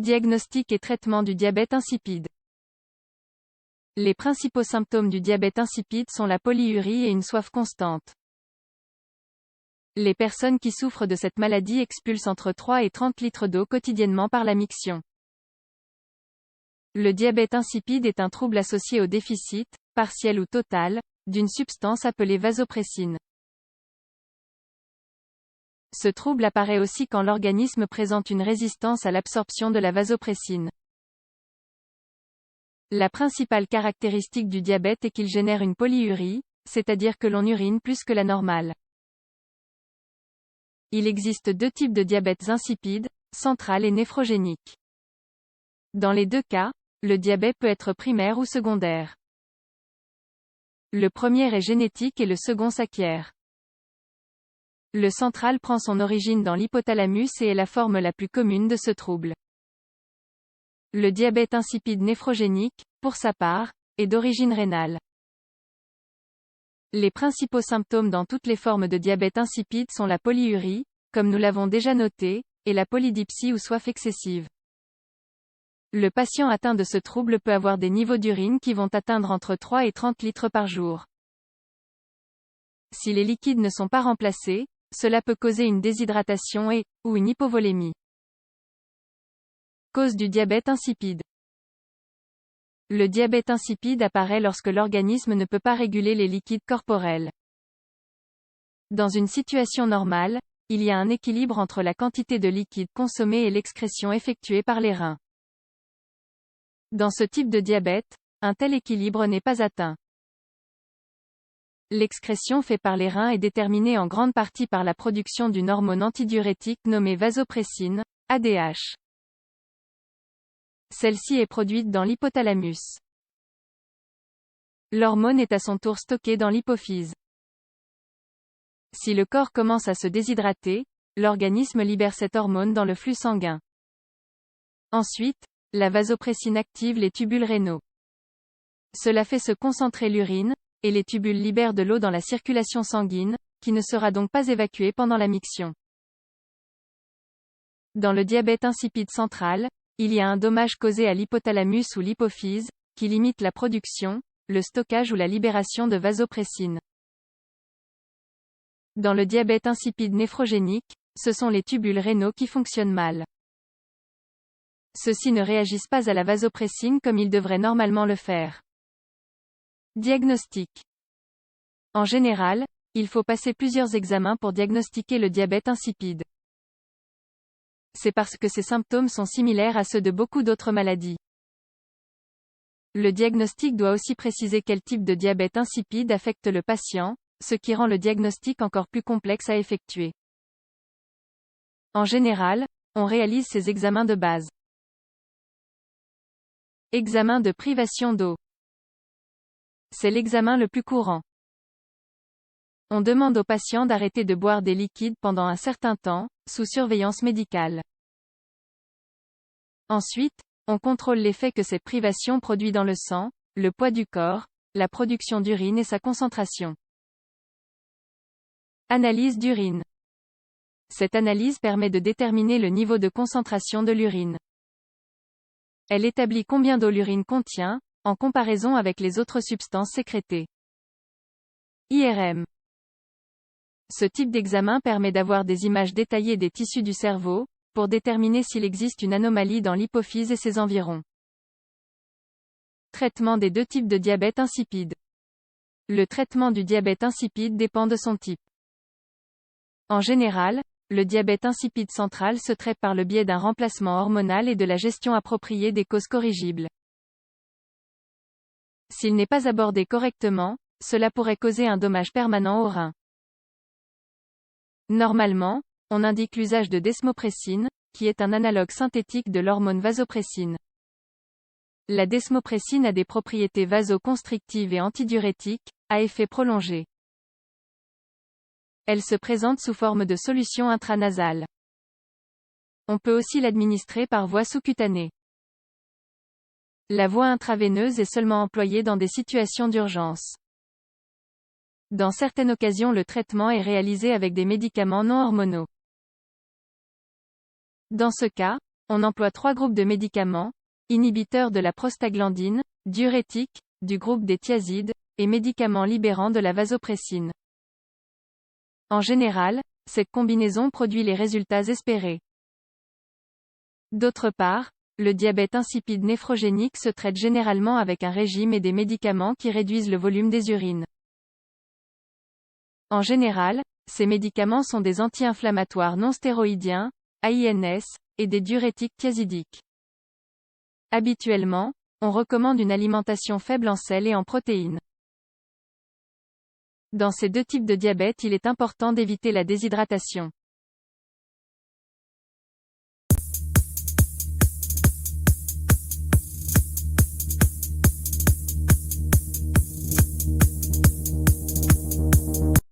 Diagnostic et traitement du diabète insipide. Les principaux symptômes du diabète insipide sont la polyurie et une soif constante. Les personnes qui souffrent de cette maladie expulsent entre 3 et 30 litres d'eau quotidiennement par la miction. Le diabète insipide est un trouble associé au déficit, partiel ou total, d'une substance appelée vasopressine. Ce trouble apparaît aussi quand l'organisme présente une résistance à l'absorption de la vasopressine. La principale caractéristique du diabète est qu'il génère une polyurie, c'est-à-dire que l'on urine plus que la normale. Il existe deux types de diabètes insipides, central et néphrogénique. Dans les deux cas, le diabète peut être primaire ou secondaire. Le premier est génétique et le second s'acquiert. Le central prend son origine dans l'hypothalamus et est la forme la plus commune de ce trouble. Le diabète insipide néphrogénique, pour sa part, est d'origine rénale. Les principaux symptômes dans toutes les formes de diabète insipide sont la polyurie, comme nous l'avons déjà noté, et la polydipsie ou soif excessive. Le patient atteint de ce trouble peut avoir des niveaux d'urine qui vont atteindre entre 3 et 30 litres par jour. Si les liquides ne sont pas remplacés, cela peut causer une déshydratation ou une hypovolémie. Cause du diabète insipide. Le diabète insipide apparaît lorsque l'organisme ne peut pas réguler les liquides corporels. Dans une situation normale, il y a un équilibre entre la quantité de liquide consommée et l'excrétion effectuée par les reins. Dans ce type de diabète, un tel équilibre n'est pas atteint. L'excrétion faite par les reins est déterminée en grande partie par la production d'une hormone antidiurétique nommée vasopressine, ADH. Celle-ci est produite dans l'hypothalamus. L'hormone est à son tour stockée dans l'hypophyse. Si le corps commence à se déshydrater, l'organisme libère cette hormone dans le flux sanguin. Ensuite, la vasopressine active les tubules rénaux. Cela fait se concentrer l'urine, et les tubules libèrent de l'eau dans la circulation sanguine, qui ne sera donc pas évacuée pendant la miction. Dans le diabète insipide central, il y a un dommage causé à l'hypothalamus ou l'hypophyse, qui limite la production, le stockage ou la libération de vasopressine. Dans le diabète insipide néphrogénique, ce sont les tubules rénaux qui fonctionnent mal. Ceux-ci ne réagissent pas à la vasopressine comme ils devraient normalement le faire. Diagnostic. En général, il faut passer plusieurs examens pour diagnostiquer le diabète insipide. C'est parce que ces symptômes sont similaires à ceux de beaucoup d'autres maladies. Le diagnostic doit aussi préciser quel type de diabète insipide affecte le patient, ce qui rend le diagnostic encore plus complexe à effectuer. En général, on réalise ces examens de base. Examen de privation d'eau. C'est l'examen le plus courant. On demande au patient d'arrêter de boire des liquides pendant un certain temps, sous surveillance médicale. Ensuite, on contrôle l'effet que cette privation produit dans le sang, le poids du corps, la production d'urine et sa concentration. Analyse d'urine. Cette analyse permet de déterminer le niveau de concentration de l'urine. Elle établit combien d'eau l'urine contient, en comparaison avec les autres substances sécrétées. IRM. Ce type d'examen permet d'avoir des images détaillées des tissus du cerveau, pour déterminer s'il existe une anomalie dans l'hypophyse et ses environs. Traitement des deux types de diabète insipide. Le traitement du diabète insipide dépend de son type. En général, le diabète insipide central se traite par le biais d'un remplacement hormonal et de la gestion appropriée des causes corrigibles. S'il n'est pas abordé correctement, cela pourrait causer un dommage permanent aux reins. Normalement, on indique l'usage de desmopressine, qui est un analogue synthétique de l'hormone vasopressine. La desmopressine a des propriétés vasoconstrictives et antidiurétiques, à effet prolongé. Elle se présente sous forme de solution intranasale. On peut aussi l'administrer par voie sous-cutanée. La voie intraveineuse est seulement employée dans des situations d'urgence. Dans certaines occasions le traitement est réalisé avec des médicaments non hormonaux. Dans ce cas, on emploie 3 groupes de médicaments, inhibiteurs de la prostaglandine, diurétiques, du groupe des thiazides, et médicaments libérants de la vasopressine. En général, cette combinaison produit les résultats espérés. D'autre part, le diabète insipide néphrogénique se traite généralement avec un régime et des médicaments qui réduisent le volume des urines. En général, ces médicaments sont des anti-inflammatoires non stéroïdiens, AINS, et des diurétiques thiazidiques. Habituellement, on recommande une alimentation faible en sel et en protéines. Dans ces deux types de diabète, il est important d'éviter la déshydratation.